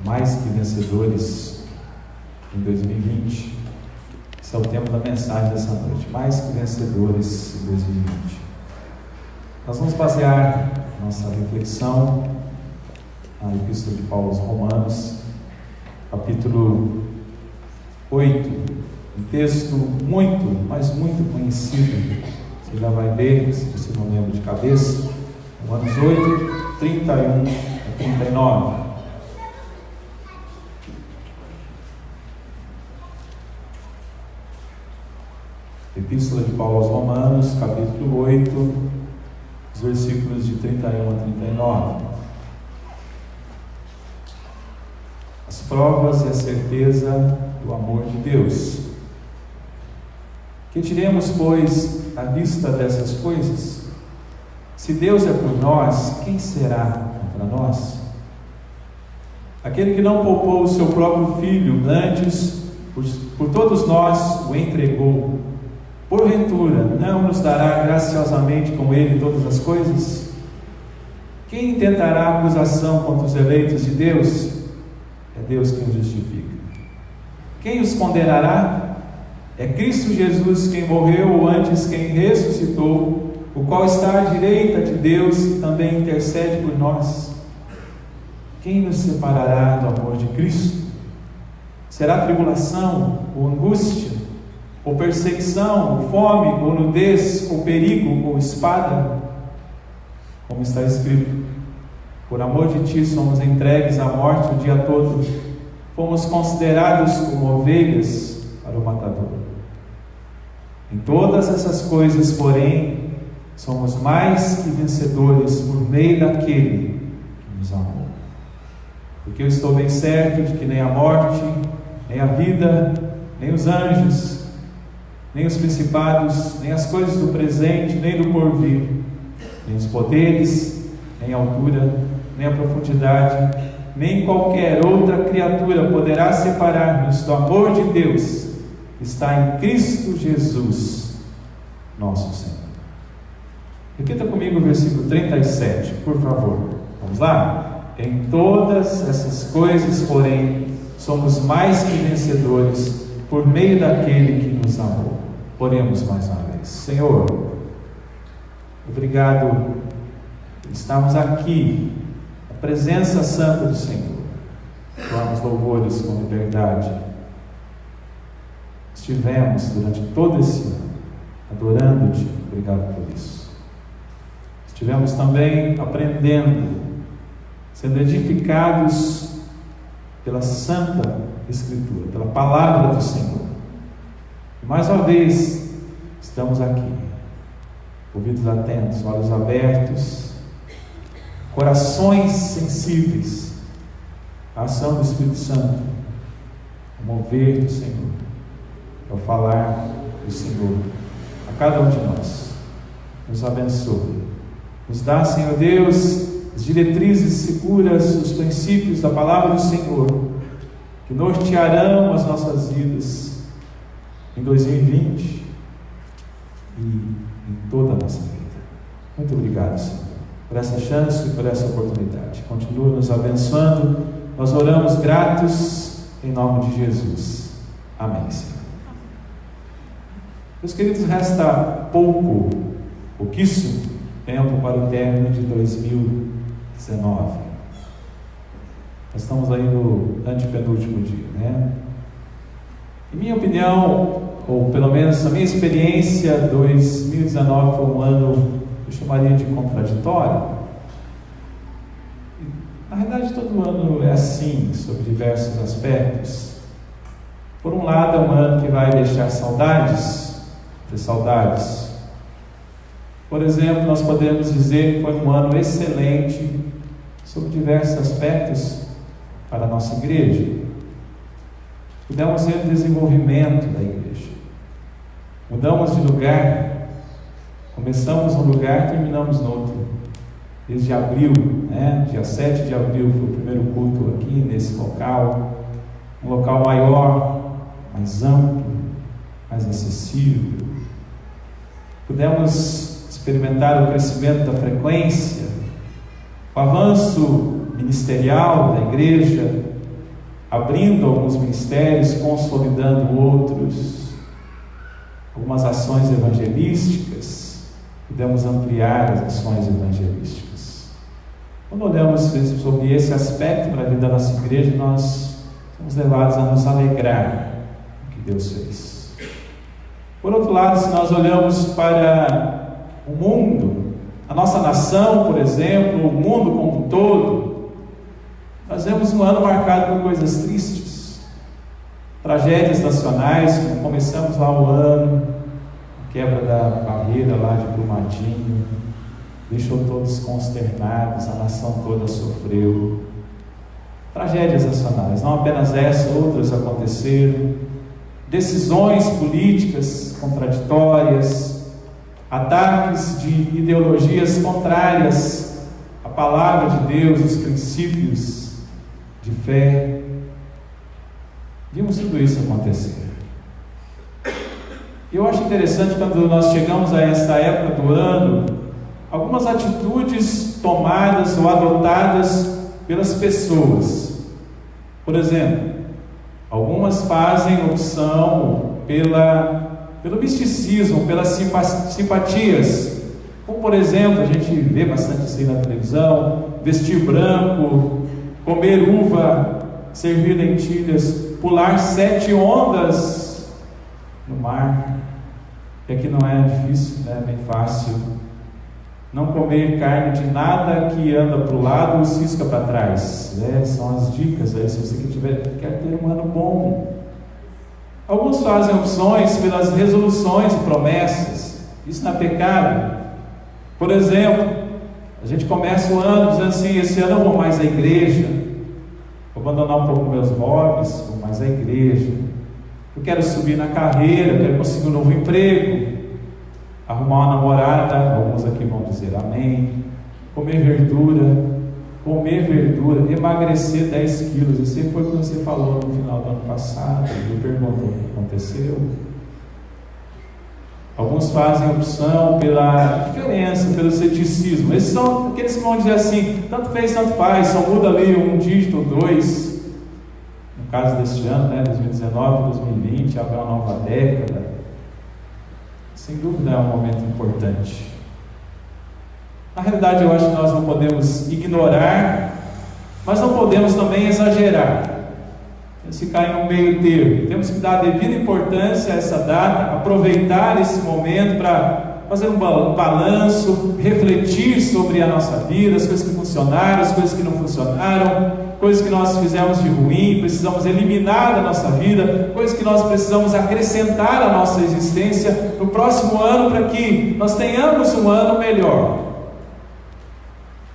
mais que vencedores em 2020. Esse é o tema da mensagem dessa noite, mais que vencedores em 2020. Nós vamos basear nossa reflexão na Epístola de Paulo aos Romanos, capítulo 8, um texto muito, mas muito conhecido. Você já vai ler, se você não lembra de cabeça, Romanos 8, 31 a 39. Epístola de Paulo aos Romanos, capítulo 8, os versículos de 31 a 39. As provas e a certeza do amor de Deus. Que diremos, pois, à vista dessas coisas? Se Deus é por nós, quem será contra nós? Aquele que não poupou o seu próprio Filho, antes, por todos nós, o entregou, porventura não nos dará graciosamente com Ele todas as coisas? Quem intentará acusação contra os eleitos de Deus? É Deus quem os justifica. Quem os condenará? É Cristo Jesus quem morreu, ou antes quem ressuscitou, o qual está à direita de Deus e também intercede por nós. Quem nos separará do amor de Cristo? Será tribulação, ou angústia, ou perseguição, ou fome, ou nudez, ou perigo, ou espada? Como está escrito: por amor de ti somos entregues à morte o dia todo, fomos considerados como ovelhas para o matador. Em todas essas coisas, porém, somos mais que vencedores por meio daquele que nos amou. Porque eu estou bem certo de que nem a morte, nem a vida, nem os anjos, nem os principados, nem as coisas do presente, nem do porvir, nem os poderes, nem a altura, nem a profundidade, nem qualquer outra criatura poderá separar-nos do amor de Deus que está em Cristo Jesus, nosso Senhor. Repita comigo o versículo 37, por favor. Vamos lá? Em todas essas coisas, porém, somos mais que vencedores por meio daquele que nos amou. Oremos mais uma vez. Senhor, obrigado por estarmos aqui, na presença santa do Senhor. Clamamos louvores com liberdade. Estivemos durante todo esse ano adorando-te. Obrigado por isso. Estivemos também aprendendo, sendo edificados pela Santa Escritura, pela Palavra do Senhor. E mais uma vez, estamos aqui, ouvidos atentos, olhos abertos, corações sensíveis à ação do Espírito Santo, ao mover do Senhor, ao falar do Senhor a cada um de nós. Nos abençoe. Nos dá, Senhor Deus, as diretrizes seguras, os princípios da palavra do Senhor, que nortearão as nossas vidas em 2020 e em toda a nossa vida. Muito obrigado, Senhor, por essa chance e por essa oportunidade. Continua nos abençoando. Nós oramos gratos em nome de Jesus. Amém, Senhor. Meus queridos, resta pouquíssimo tempo para o término de 2019. Nós estamos aí no antepenúltimo dia, né? Em minha opinião, ou pelo menos a minha experiência, 2019 foi um ano que eu chamaria de contraditório. Na verdade, todo ano é assim, sob diversos aspectos. Por um lado, é um ano que vai deixar saudades. Por exemplo, nós podemos dizer que foi um ano excelente sob diversos aspectos para a nossa igreja. Pudemos ver o desenvolvimento da igreja. Mudamos de lugar, começamos num lugar, terminamos no outro. Desde abril, dia 7 de abril foi o primeiro culto aqui nesse local, um local maior, mais amplo, mais acessível. Pudemos experimentar o crescimento da frequência, o avanço ministerial da igreja, abrindo alguns ministérios, consolidando outros, algumas ações evangelísticas, podemos ampliar as ações evangelísticas. Quando olhamos sobre esse aspecto para a vida da nossa igreja, nós somos levados a nos alegrar com o que Deus fez. Por outro lado, se nós olhamos para o mundo, a nossa nação, por exemplo, o mundo como um todo, nós vemos um ano marcado por coisas tristes, tragédias nacionais, como começamos lá o ano, a quebra da barreira lá de Brumadinho, deixou todos consternados, a nação toda sofreu. Tragédias nacionais, não apenas essa, outras aconteceram, decisões políticas contraditórias, ataques de ideologias contrárias à palavra de Deus, os princípios de fé. Vimos tudo isso acontecer. Eu acho interessante quando nós chegamos a esta época do ano, algumas atitudes tomadas ou adotadas pelas pessoas. Por exemplo, algumas fazem opção pelo misticismo, pelas simpatias. Como, por exemplo, a gente vê bastante isso aí na televisão: vestir branco, comer uva, servir lentilhas, pular 7 ondas no mar. E aqui não é difícil, né? É bem fácil. Não comer carne de nada que anda para o lado ou cisca para trás. São as dicas aí, se você quer ter um ano bom. Alguns fazem opções pelas resoluções e promessas. Isso não é pecado. Por exemplo, a gente começa o ano dizendo assim: esse ano eu vou mais à igreja, vou abandonar um pouco meus hobbies, vou mais à igreja, eu quero subir na carreira, eu quero conseguir um novo emprego, arrumar uma namorada, alguns aqui vão dizer amém, comer verdura, emagrecer 10 quilos. Isso foi o que você falou no final do ano passado, me perguntou o que aconteceu. Alguns fazem opção pela diferença, pelo ceticismo. Esses são aqueles que vão dizer assim: tanto fez, tanto faz, só muda ali um dígito ou dois. No caso deste ano, 2019, 2020, abre uma nova década. Sem dúvida é um momento importante. Na realidade, eu acho que nós não podemos ignorar, mas não podemos também exagerar. Temos que ficar em um meio termo. Temos que dar devida importância a essa data, aproveitar esse momento para fazer um balanço, refletir sobre a nossa vida, as coisas que funcionaram, as coisas que não funcionaram, coisas que nós fizemos de ruim, precisamos eliminar da nossa vida, coisas que nós precisamos acrescentar à nossa existência no próximo ano, para que nós tenhamos um ano melhor.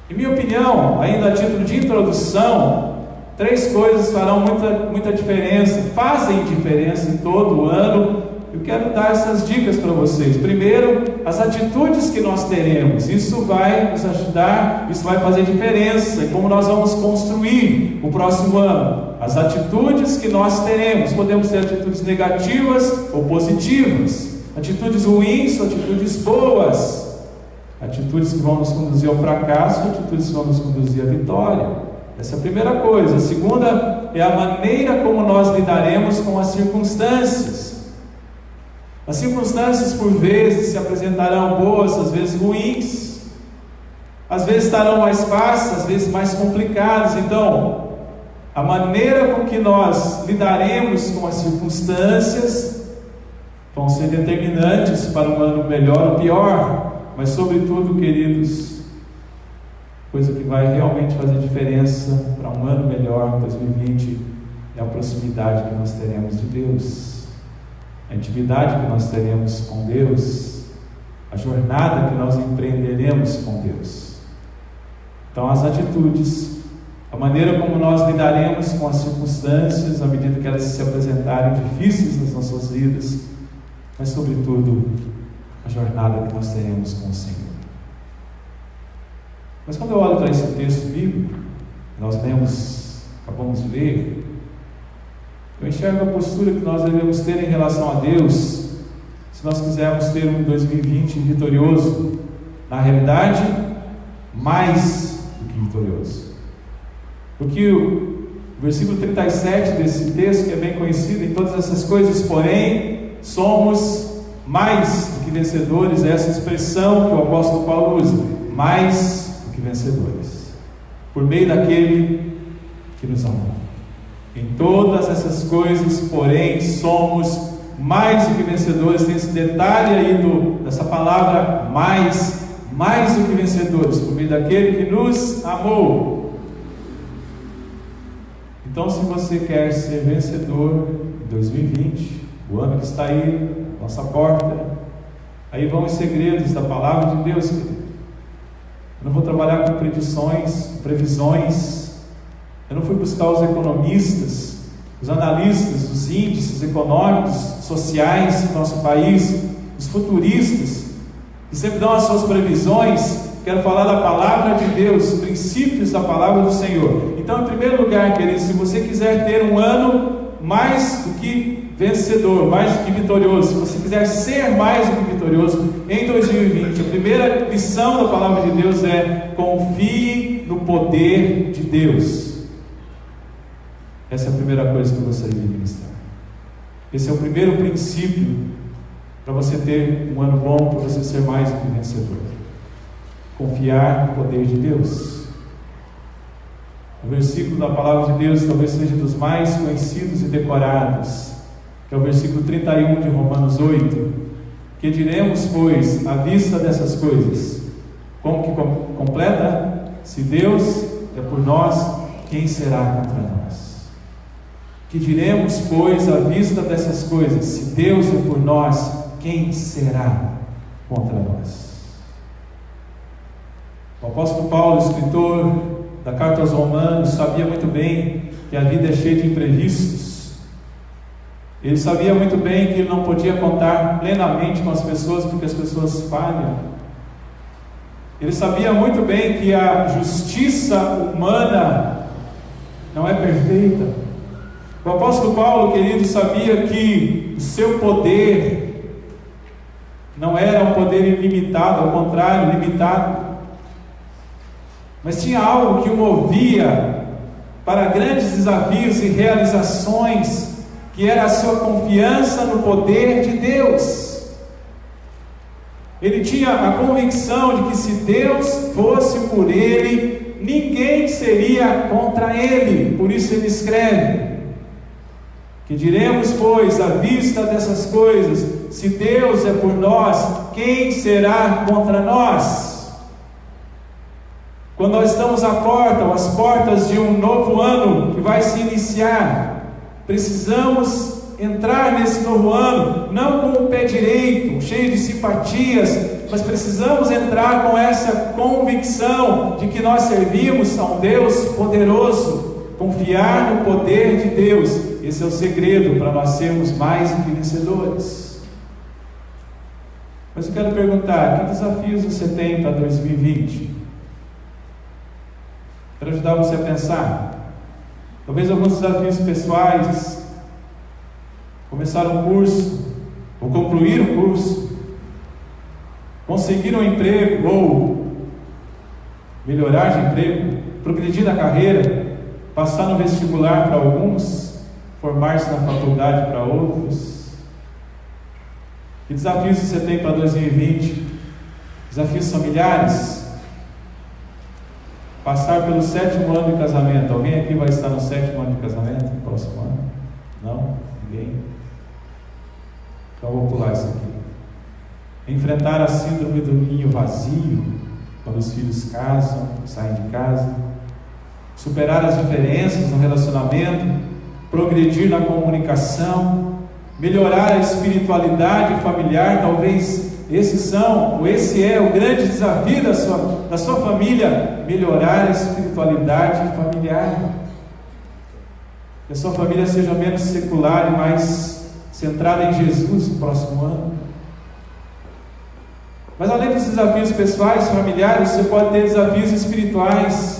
Em minha opinião, ainda a título de introdução, 3 coisas farão muita diferença, fazem diferença em todo o ano. Eu quero dar essas dicas para vocês. Primeiro, as atitudes que nós teremos. Isso vai nos ajudar, isso vai fazer diferença em como nós vamos construir o próximo ano. As atitudes que nós teremos. Podemos ter atitudes negativas ou positivas, atitudes ruins ou atitudes boas, atitudes que vão nos conduzir ao fracasso, atitudes que vão nos conduzir à vitória. Essa é a primeira coisa. A segunda é a maneira como nós lidaremos com as circunstâncias. As circunstâncias por vezes se apresentarão boas, às vezes ruins, às vezes estarão mais fáceis, às vezes mais complicadas. Então, a maneira com que nós lidaremos com as circunstâncias vão ser determinantes para um ano melhor ou pior. Mas sobretudo, queridos, coisa que vai realmente fazer diferença para um ano melhor, 2020, é a proximidade que nós teremos de Deus, a intimidade que nós teremos com Deus, a jornada que nós empreenderemos com Deus. Então, as atitudes, a maneira como nós lidaremos com as circunstâncias, à medida que elas se apresentarem difíceis nas nossas vidas, mas sobretudo, a jornada que nós teremos com o Senhor. Mas quando eu olho para esse texto bíblico, nós acabamos de ler, eu enxergo a postura que nós devemos ter em relação a Deus, se nós quisermos ter um 2020 vitorioso. Na realidade, mais do que vitorioso. Porque O versículo 37 desse texto, que é bem conhecido: em todas essas coisas, porém, somos mais do que vencedores. Essa expressão que o apóstolo Paulo usa: mais do que vencedores, por meio daquele que nos amou. Em todas essas coisas, porém, somos mais do que vencedores. Tem esse detalhe aí dessa palavra mais do que vencedores, por meio daquele que nos amou. Então, se você quer ser vencedor em 2020, o ano que está aí, nossa porta, aí vão os segredos da palavra de Deus, querido. Eu não vou trabalhar com previsões. Eu não fui buscar os economistas, os analistas dos índices econômicos, sociais do nosso país, os futuristas, que sempre dão as suas previsões. Quero falar da palavra de Deus, os princípios da palavra do Senhor. Então, em primeiro lugar, querido, se você quiser ter um ano mais do que vencedor, mais do que vitorioso, se você quiser ser mais do que vitorioso em 2020, a primeira lição da palavra de Deus é: confie no poder de Deus. Essa é a primeira coisa que eu gostaria de ministrar. Esse é o primeiro princípio para você ter um ano bom, para você ser mais do que vencedor. Confiar no poder de Deus. O versículo da palavra de Deus talvez seja dos mais conhecidos e decorados, que é o versículo 31 de Romanos 8. Que diremos, pois, à vista dessas coisas? Como que completa? Se Deus é por nós, quem será contra nós? Que diremos, pois, à vista dessas coisas? Se Deus é por nós, quem será contra nós? O apóstolo Paulo, escritor da carta aos Romanos, sabia muito bem que a vida é cheia de imprevistos. Ele sabia muito bem que ele não podia contar plenamente com as pessoas, porque as pessoas falham. Ele sabia muito bem que a justiça humana não é perfeita. O apóstolo Paulo, querido, sabia que o seu poder não era um poder ilimitado, ao contrário, limitado. Mas tinha algo que o movia para grandes desafios e realizações, que era a sua confiança no poder de Deus. Ele tinha a convicção de que se Deus fosse por ele, ninguém seria contra ele. Por isso ele escreve: que diremos, pois, à vista dessas coisas? Se Deus é por nós, quem será contra nós? Quando nós estamos à porta, ou às portas de um novo ano que vai se iniciar, precisamos entrar nesse novo ano, não com o pé direito, cheio de simpatias, mas precisamos entrar com essa convicção de que nós servimos a um Deus poderoso, confiar no poder de Deus. Esse é o segredo para nós sermos mais do que vencedores. Mas eu quero perguntar: que desafios você tem para 2020? Quero ajudar você a pensar. Talvez alguns desafios pessoais: começar um curso, ou concluir um curso, conseguir um emprego, ou melhorar de emprego, progredir na carreira, passar no vestibular para alguns, formar-se na faculdade para outros. Que desafios você tem para 2020? Desafios familiares? Passar pelo 7º ano de casamento. Alguém aqui vai estar no 7º ano de casamento no próximo ano? Não? Ninguém? Então eu vou pular isso aqui. Enfrentar a síndrome do ninho vazio, quando os filhos casam, saem de casa. Superar as diferenças no relacionamento, progredir na comunicação, melhorar a espiritualidade familiar. Talvez esse é o grande desafio da sua família: melhorar a espiritualidade familiar. Que a sua família seja menos secular e mais centrada em Jesus no próximo ano. Mas além dos desafios pessoais, familiares, você pode ter desafios espirituais.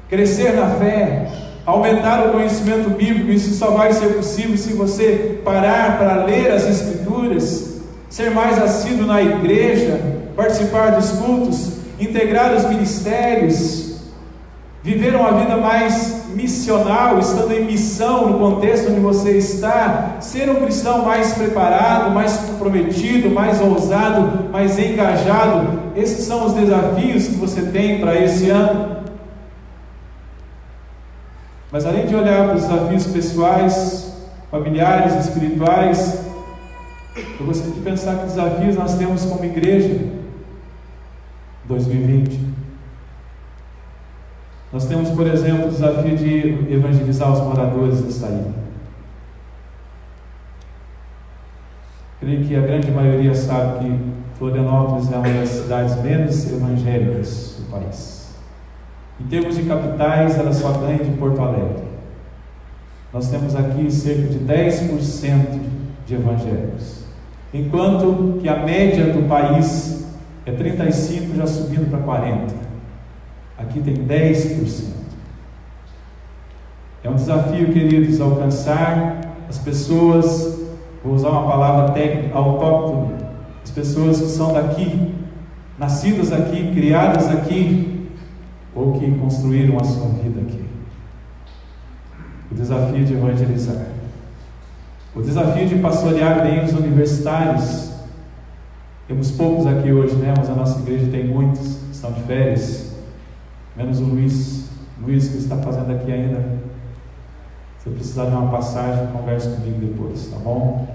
Crescer na fé, aumentar o conhecimento bíblico. Isso só vai ser possível se você parar para ler as Escrituras, ser mais assíduo na igreja, participar dos cultos, integrar os ministérios. viver uma vida mais missional, estando em missão no contexto onde você está, ser um cristão mais preparado, mais comprometido, mais ousado, mais engajado. Esses são os desafios que você tem para esse ano. Mas além de olhar para os desafios pessoais, familiares, espirituais, eu gostaria de pensar que desafios nós temos como igreja em 2020. Nós temos, por exemplo, o desafio de evangelizar os moradores dessa ilha. Creio que a grande maioria sabe que Florianópolis é uma das cidades menos evangélicas do país. Em termos de capitais, ela só ganha de Porto Alegre. Nós temos aqui cerca de 10% de evangélicos, enquanto que a média do país é 35%, já subindo para 40%. Aqui tem 10%. É um desafio, queridos, alcançar as pessoas, vou usar uma palavra técnica, autóctone, as pessoas que são daqui, nascidas aqui, criadas aqui, ou que construíram a sua vida aqui. O desafio de evangelizar. O desafio de pastorear bem os universitários. Temos poucos aqui hoje, né? Mas a nossa igreja tem muitos, estão de férias. Menos o Luiz que está fazendo aqui ainda. Se precisar de uma passagem, converse comigo depois, tá bom?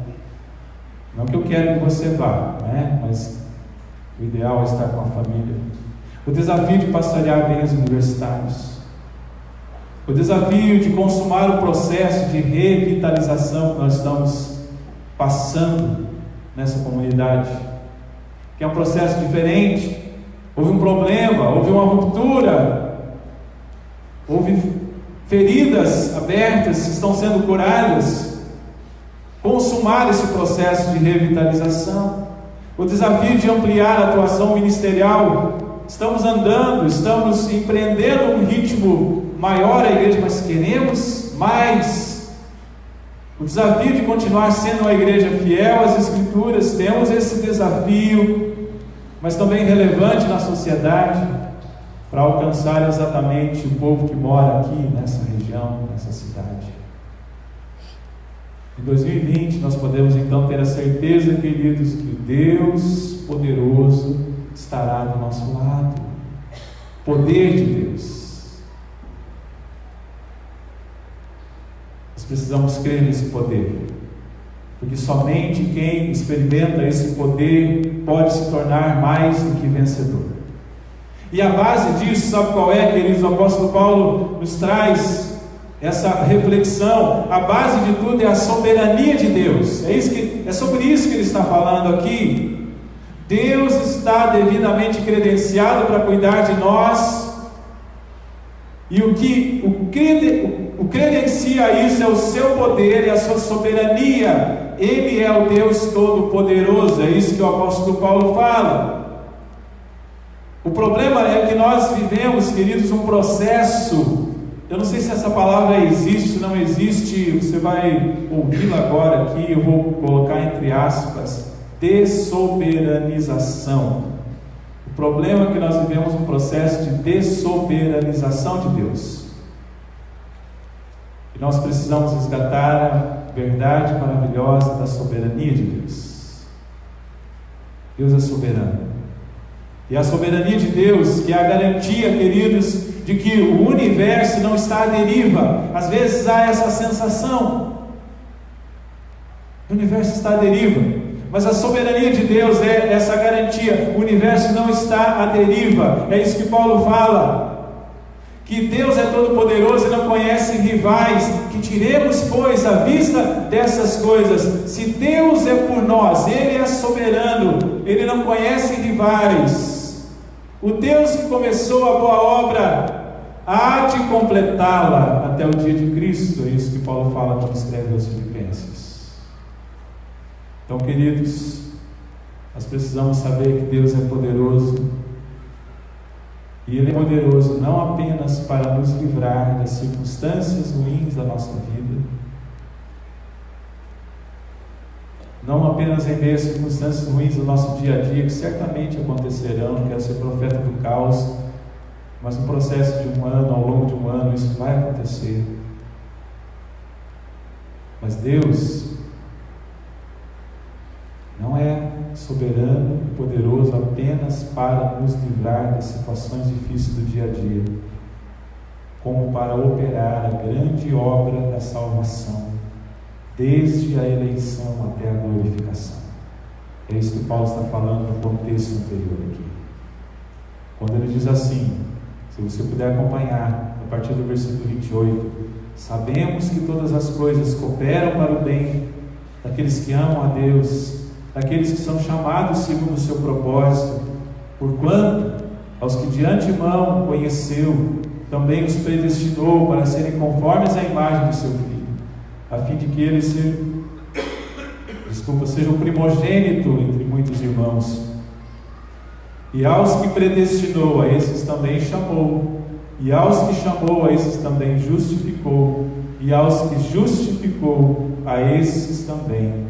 Não que eu quero que você vá, né? Mas o ideal é estar com a família. O desafio de pastorear bem os universitários. O desafio de consumar o processo de revitalização que nós estamos passando nessa comunidade, que é um processo diferente. Houve um problema, houve uma ruptura, houve feridas abertas que estão sendo curadas. Consumar esse processo de revitalização. O desafio de ampliar a atuação ministerial. Estamos andando, estamos empreendendo um ritmo maior a igreja, mas queremos mais. O desafio de continuar sendo uma igreja fiel às Escrituras. Temos esse desafio, mas também relevante na sociedade, para alcançar exatamente o povo que mora aqui nessa região, nessa cidade. Em 2020 nós podemos então ter a certeza, queridos, que o Deus poderoso estará do nosso lado. Poder de Deus. Nós precisamos crer nesse poder, porque somente quem experimenta esse poder pode se tornar mais do que vencedor. E a base disso, sabe qual é, queridos? O apóstolo Paulo nos traz essa reflexão. A base de tudo é a soberania de Deus. É sobre isso que ele está falando aqui. Deus está devidamente credenciado para cuidar de nós, e o credencia isso é o seu poder e a sua soberania. Ele é o Deus Todo-Poderoso. É isso que o apóstolo Paulo fala. O problema é que nós vivemos, queridos, um processo. Eu não sei se essa palavra existe, se não existe, você vai ouvi-la agora aqui, eu vou colocar entre aspas, dessoberanização. O problema é que nós vivemos um processo de dessoberanização de Deus. E nós precisamos resgatar a verdade maravilhosa da soberania de Deus. Deus é soberano. E a soberania de Deus, que é a garantia, queridos, de que o universo não está à deriva. Às vezes há essa sensação, o universo está à deriva, mas a soberania de Deus é essa garantia, o universo não está à deriva. É isso que Paulo fala, que Deus é todo poderoso e não conhece rivais, que tiremos pois a vista dessas coisas. Se Deus é por nós, Ele é soberano, Ele não conhece rivais. O Deus que começou a boa obra há de completá-la até o dia de Cristo. É isso que Paulo fala quando escreve aos Filipenses. Então, queridos, nós precisamos saber que Deus é poderoso, e Ele é poderoso não apenas para nos livrar das circunstâncias ruins da nossa vida, não apenas em meio às circunstâncias ruins do nosso dia a dia, que certamente acontecerão. Não quero ser profeta do caos, mas no processo de um ano, ao longo acontecer. Mas Deus não é soberano e poderoso apenas para nos livrar das situações difíceis do dia a dia, como para operar a grande obra da salvação, desde a eleição até a glorificação. É isso que Paulo está falando no contexto anterior aqui. Quando ele diz assim, se você puder acompanhar, a partir do versículo 28, sabemos que todas as coisas cooperam para o bem daqueles que amam a Deus, daqueles que são chamados segundo o seu propósito, porquanto aos que de antemão conheceu, também os predestinou para serem conformes à imagem do seu Filho, a fim de que ele seja o primogênito entre muitos irmãos. E aos que predestinou, a esses também chamou, e aos que chamou, a esses também justificou, e aos que justificou, a esses também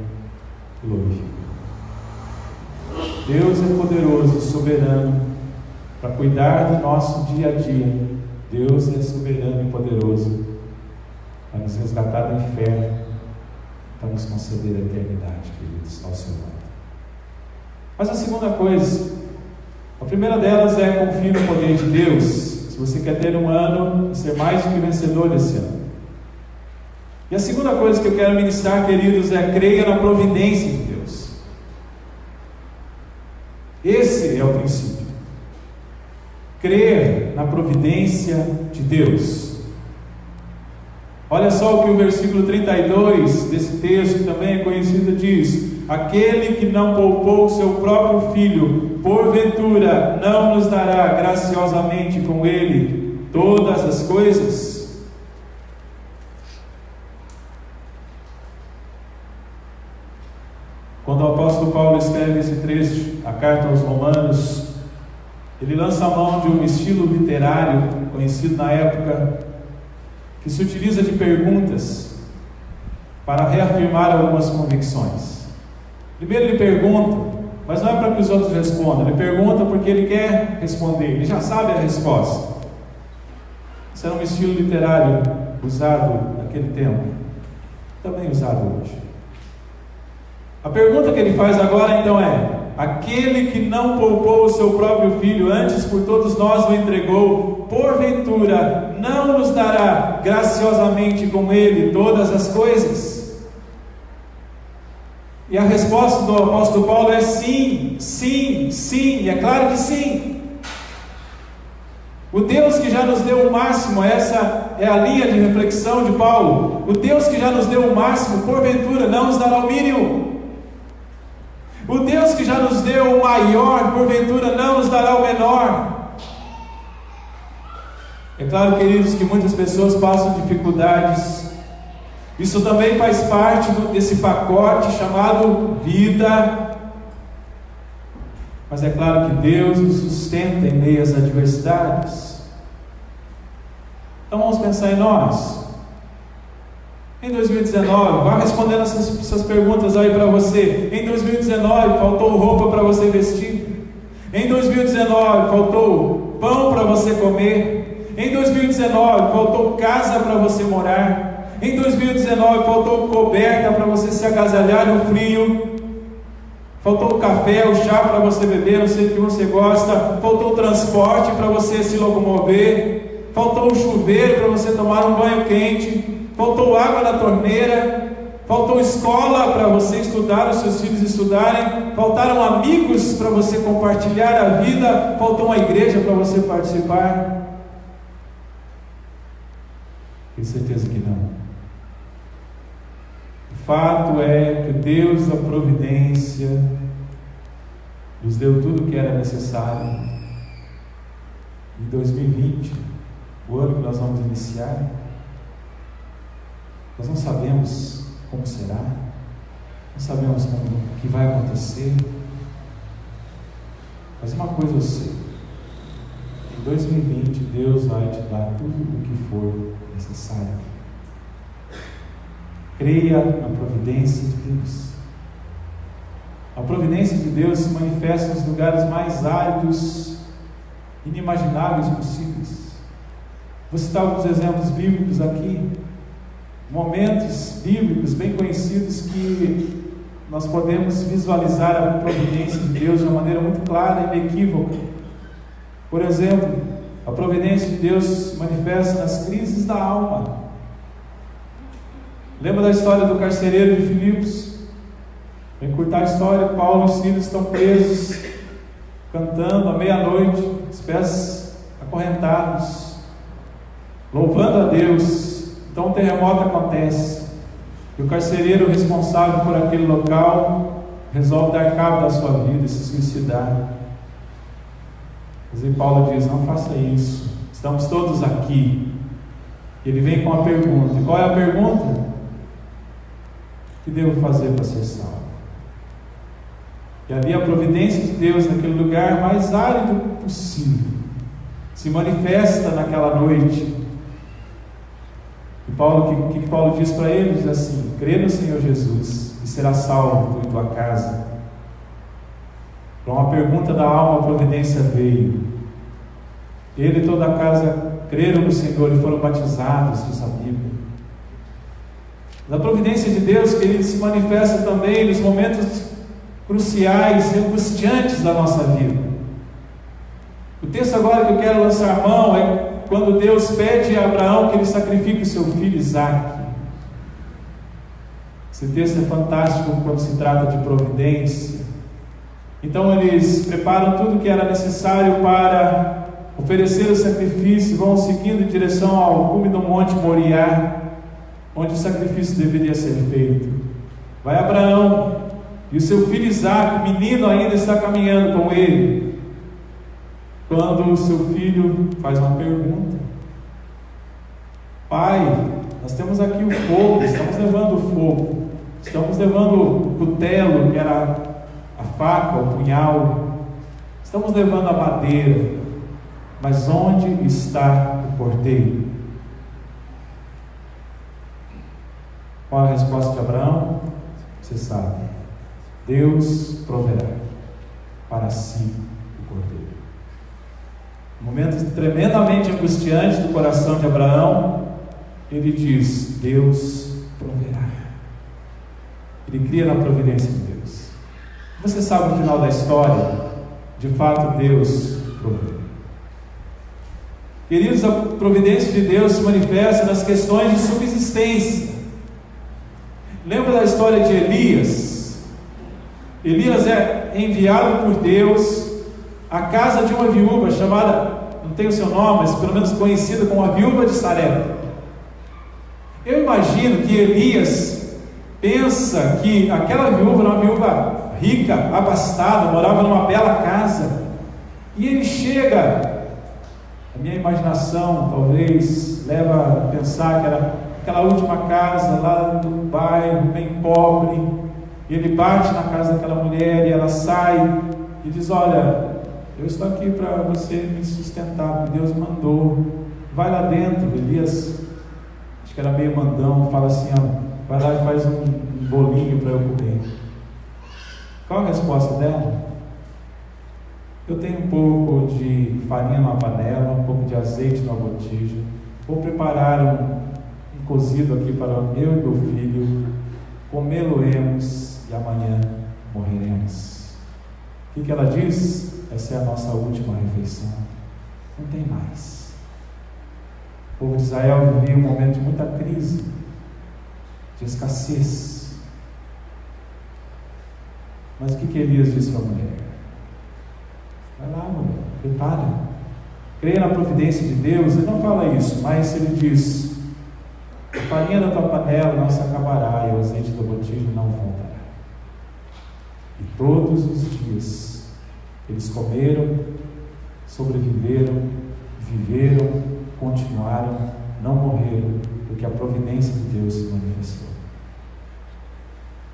glorificou. Deus é poderoso e soberano para cuidar do nosso dia a dia. Deus é soberano e poderoso para nos resgatar do inferno, para nos conceder a eternidade, queridos, ao seu lado. Mas a segunda coisa, a primeira delas é confie no poder de Deus, se você quer ter um ano e ser mais do que vencedor desse ano. E a segunda coisa que eu quero ministrar, queridos, é creia na providência de Deus. Esse é o princípio. Crer na providência de Deus. Olha só o que o versículo 32 desse texto, que também é conhecido, diz: aquele que não poupou seu próprio filho, porventura não nos dará graciosamente com ele todas as coisas? Quando o apóstolo Paulo escreve esse trecho, a carta aos Romanos, ele lança a mão de um estilo literário conhecido na época, que se utiliza de perguntas para reafirmar algumas convicções. Primeiro ele pergunta, mas não é para que os outros respondam, ele pergunta porque ele quer responder, ele já sabe a resposta. Esse era um estilo literário usado naquele tempo, também usado hoje. A pergunta que ele faz agora então é: aquele que não poupou o seu próprio filho, antes por todos nós o entregou, porventura não nos dará graciosamente com ele todas as coisas? E a resposta do apóstolo Paulo é sim, sim, sim, e é claro que sim. O Deus que já nos deu o máximo, essa é a linha de reflexão de Paulo. O Deus que já nos deu o máximo, porventura não nos dará o mínimo. O Deus que já nos deu o maior, porventura não nos dará o menor. É claro, queridos, que muitas pessoas passam dificuldades. Isso também faz parte desse pacote chamado vida. Mas é claro que Deus nos sustenta em meio às adversidades. Então vamos pensar em nós. Em 2019, vá respondendo essas perguntas aí para você. Em 2019, faltou roupa para você vestir. Em 2019, faltou pão para você comer. Em 2019, faltou casa para você morar. Em 2019, faltou coberta para você se agasalhar no frio. Faltou o café, o chá para você beber, não sei o que você gosta. Faltou o transporte para você se locomover. Faltou o chuveiro para você tomar um banho quente. Faltou água na torneira, faltou escola para você estudar, os seus filhos estudarem, faltaram amigos para você compartilhar a vida, faltou uma igreja para você participar. Tenho certeza que não. O fato é que Deus da providência nos deu tudo o que era necessário. Em 2020, o ano que nós vamos iniciar, nós não sabemos como será, não sabemos como que vai acontecer, mas uma coisa eu sei: em 2020 Deus vai te dar tudo o que for necessário. Creia na providência de Deus. A providência de Deus se manifesta nos lugares mais áridos, inimagináveis possíveis. Vou citar alguns exemplos bíblicos aqui, momentos bíblicos bem conhecidos que nós podemos visualizar a providência de Deus de uma maneira muito clara e inequívoca. Por exemplo, a providência de Deus se manifesta nas crises da alma. Lembra da história do carcereiro de Filipos? Para encurtar a história, Paulo e Silas estão presos, cantando à meia-noite, os pés acorrentados, louvando a Deus. Então um terremoto acontece, e o carcereiro responsável por aquele local resolve dar cabo da sua vida e se suicidar. Mas aí Paulo diz: não faça isso, estamos todos aqui. Ele vem com uma pergunta. E qual é a pergunta? O que devo fazer para ser salvo? E ali a providência de Deus, naquele lugar mais árido possível, se manifesta naquela noite. E Paulo, o que Paulo diz para ele? Diz assim: crê no Senhor Jesus e será salvo tu e tua casa. Para uma pergunta da alma, a providência veio. Ele e toda a casa creram no Senhor e foram batizados, diz a Bíblia. A providência de Deus, querido, se manifesta também nos momentos cruciais e angustiantes da nossa vida. O texto agora que eu quero lançar a mão é quando Deus pede a Abraão que ele sacrifique o seu filho Isaque. Esse texto é fantástico quando se trata de providência. Então eles preparam tudo o que era necessário para oferecer o sacrifício, vão seguindo em direção ao cume do Monte Moriá, onde o sacrifício deveria ser feito. Vai Abraão, e o seu filho Isaque, menino ainda, está caminhando com ele, quando o seu filho faz uma pergunta: pai, nós temos aqui o fogo, estamos levando o fogo, estamos levando o cutelo, que era a faca, o punhal, estamos levando a madeira, mas onde está o porteiro? Qual a resposta de Abraão? Você sabe: Deus proverá para si o cordeiro. Um momento tremendamente angustiante do coração de Abraão, ele diz: Deus proverá. Ele cria na providência de Deus. Você sabe o final da história? De fato, Deus proveu. Queridos, a providência de Deus se manifesta nas questões de subsistência. Lembra da história de Elias? Elias é enviado por Deus à casa de uma viúva chamada, não tem o seu nome, mas pelo menos conhecida como a viúva de Sarepta. Eu imagino que Elias pensa que aquela viúva era uma viúva rica, abastada, morava numa bela casa, e ele chega, a minha imaginação talvez leva a pensar que era aquela última casa lá do bairro, bem pobre. E ele bate na casa daquela mulher e ela sai e diz: olha, eu estou aqui para você me sustentar, porque Deus mandou. Vai lá dentro. Elias, acho que era meio mandão, fala assim: ó, vai lá e faz um bolinho para eu comer. Qual a resposta dela? Eu tenho um pouco de farinha numa panela, um pouco de azeite numa botija, vou preparar um cozido aqui para eu e meu filho, comê-lo-emos e amanhã morreremos. O que ela diz? Essa é a nossa última refeição, não tem mais. O povo de Israel vivia um momento de muita crise, de escassez. Mas o que Elias disse para a mulher? Vai lá, mulher, prepara, creia na providência de Deus. Ele não fala isso, mas ele diz: a farinha da tua panela não se acabará e o azeite da botija não faltará. E todos os dias eles comeram, sobreviveram, viveram, continuaram, não morreram, porque a providência de Deus se manifestou.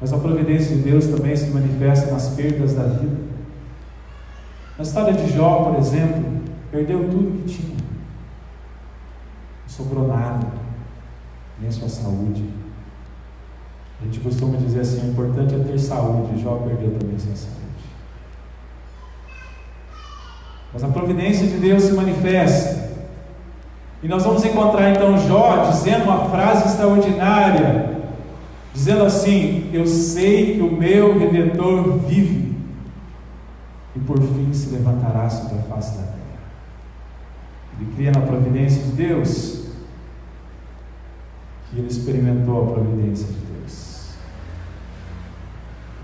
Mas a providência de Deus também se manifesta nas perdas da vida. Na história de Jó, por exemplo, perdeu tudo que tinha, não sobrou nada, nem sua saúde. A gente costuma dizer assim: o importante é ter saúde. Jó perdeu também sua saúde. Mas a providência de Deus se manifesta E nós vamos encontrar então Jó dizendo uma frase extraordinária, dizendo assim: eu sei que o meu Redentor vive, e por fim se levantará sobre a face da terra. Ele cria na providência de Deus, e ele experimentou a providência de Deus.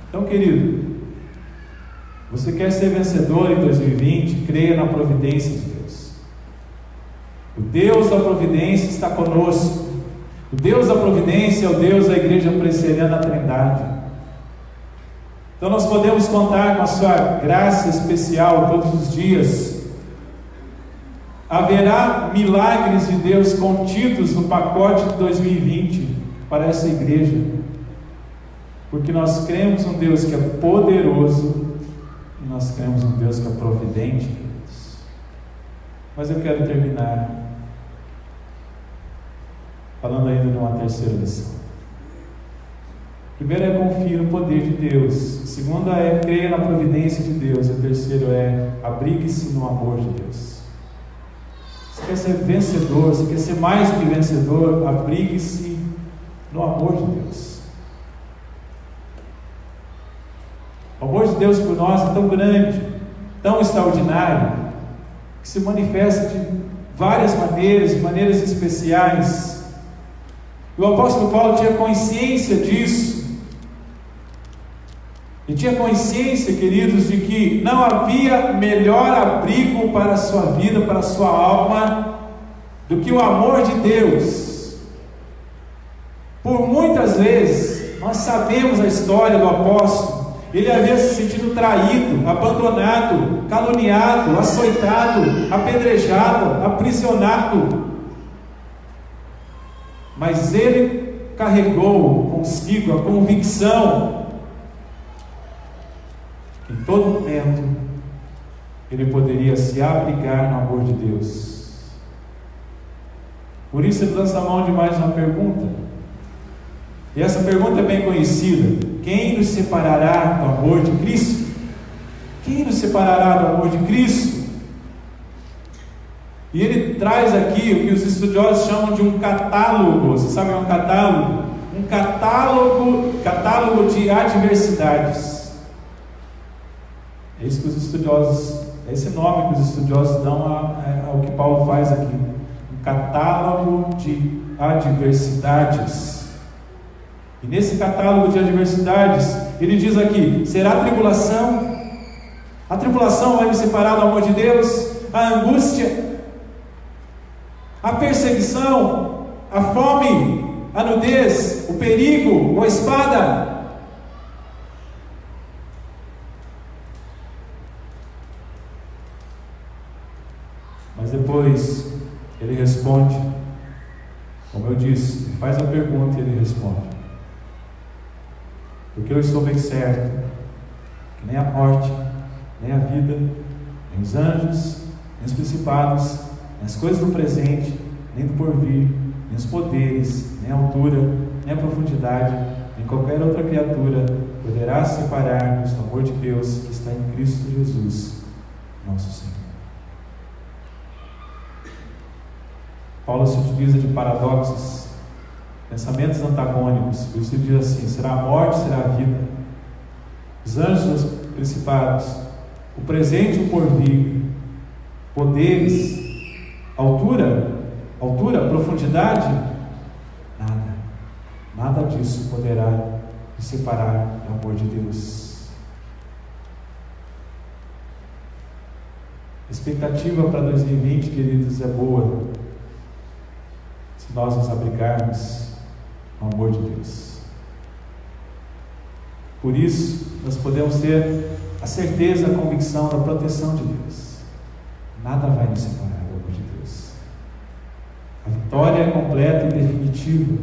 Então, querido, você quer ser vencedor em 2020? Creia na providência de Deus. O Deus da providência está conosco. O Deus da providência é o Deus da Igreja Presbiteriana Trindade. Então nós podemos contar com a sua graça especial todos os dias. Haverá milagres de Deus contidos no pacote de 2020 para essa igreja, porque nós cremos um Deus que é poderoso e nós cremos um Deus que é providente. Mas eu quero terminar falando ainda de uma terceira lição. Primeiro é confie no poder de Deus. Segundo é creia na providência de Deus. E o terceiro é abrigue-se no amor de Deus. Você quer ser vencedor, você quer ser mais do que vencedor, abrigue-se no amor de Deus. O amor de Deus por nós é tão grande, tão extraordinário, que se manifesta de várias maneiras, de maneiras especiais. E o apóstolo Paulo tinha consciência disso. E tinha consciência, queridos, de que não havia melhor abrigo para a sua vida, para a sua alma, do que o amor de Deus. Por muitas vezes, nós sabemos a história do apóstolo. Ele havia se sentido traído, abandonado, caluniado, açoitado, apedrejado, aprisionado. Mas ele carregou consigo a convicção que em todo momento ele poderia se abrigar no amor de Deus. Por isso ele lança a mão de mais uma pergunta. E essa pergunta é bem conhecida: quem nos separará do amor de Cristo? Quem nos separará do amor de Cristo? E ele traz aqui o que os estudiosos chamam de um catálogo. Você sabe o que é um catálogo? Um catálogo de adversidades. É isso que os estudiosos, é esse nome que os estudiosos dão ao que Paulo faz aqui. Um catálogo de adversidades. E nesse catálogo de adversidades, ele diz aqui: será a tribulação? A tribulação vai me separar do amor de Deus? A angústia? A perseguição? A fome? A nudez? O perigo? Ou a espada? Mas depois ele responde, como eu disse, ele faz a pergunta e ele responde: porque eu estou bem certo que nem a morte, nem a vida, nem os anjos, nem os principados, nem as coisas do presente, nem do porvir, nem os poderes, nem a altura, nem a profundidade, nem qualquer outra criatura poderá separar-nos do amor de Deus que está em Cristo Jesus, nosso Senhor. Paulo se utiliza de paradoxos, pensamentos antagônicos. Por isso ele diz assim: será a morte, será a vida, os anjos, os principados, o presente e o porvir, poderes, altura, profundidade, nada disso poderá nos separar do amor de Deus. A expectativa para 2020, queridos, é boa, se nós nos abrigarmos no amor de Deus. Por isso, nós podemos ter a certeza, a convicção da proteção de Deus. Nada vai nos separar do amor de Deus. A vitória é completa e definitiva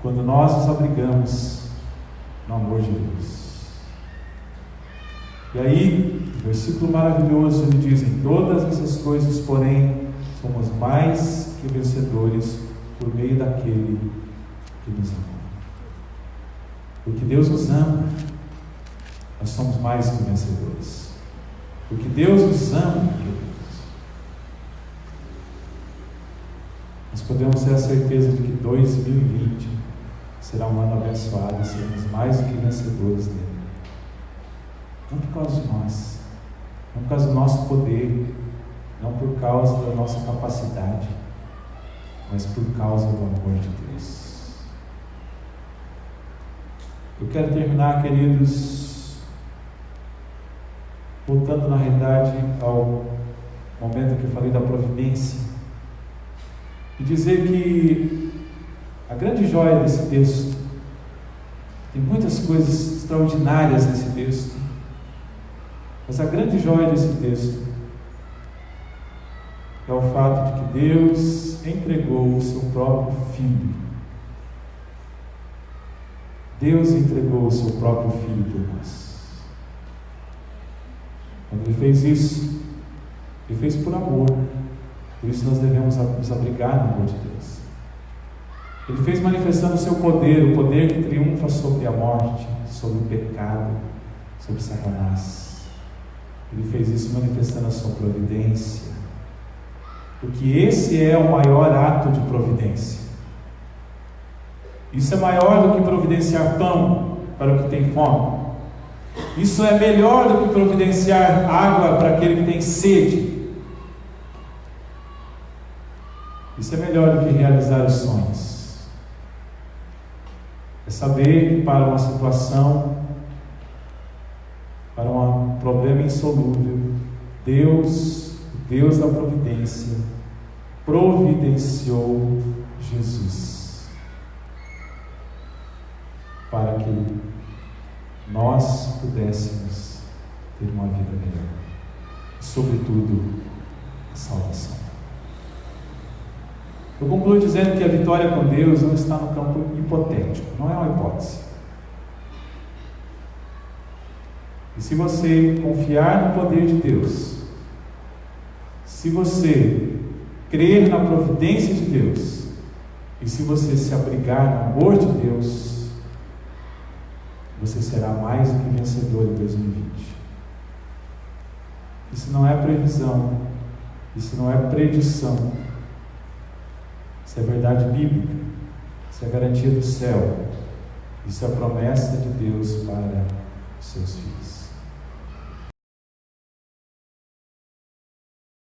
quando nós nos abrigamos no amor de Deus. E aí, no versículo maravilhoso, ele diz: em todas essas coisas, porém, somos mais que vencedores por meio daquele que nos ama. Porque Deus nos ama, nós somos mais que vencedores. Porque Deus nos ama, queridos, podemos ter a certeza de que 2020 será um ano abençoado e seremos mais do que vencedores nele. Não por causa de nós, não por causa do nosso poder, não por causa da nossa capacidade, mas por causa do amor de Deus. Eu quero terminar, queridos, voltando na realidade ao momento que eu falei da providência, e dizer que a grande joia desse texto, tem muitas coisas extraordinárias nesse texto, mas a grande joia desse texto é o fato de que Deus entregou o seu próprio Filho. Deus entregou o seu próprio Filho por nós. Quando Ele fez isso, Ele fez por amor. Por isso nós devemos nos abrigar no amor de Deus. Ele fez manifestando o seu poder, o poder que triunfa sobre a morte, sobre o pecado, sobre Satanás. Ele fez isso manifestando a sua providência. Porque esse é o maior ato de providência. Isso é maior do que providenciar pão para o que tem fome. Isso é melhor do que providenciar água para aquele que tem sede. Isso é melhor do que realizar os sonhos. É saber que para uma situação, para um problema insolúvel, Deus, o Deus da providência, providenciou Jesus para que nós pudéssemos ter uma vida melhor, e sobretudo a salvação. Eu concluo dizendo que a vitória com Deus não está no campo hipotético, não é uma hipótese. E se você confiar no poder de Deus, se você crer na providência de Deus, e se você se abrigar no amor de Deus, você será mais do que vencedor em 2020. Isso não é previsão, isso não é predição, isso é verdade bíblica, isso é garantia do céu, isso é a promessa de Deus para os seus filhos.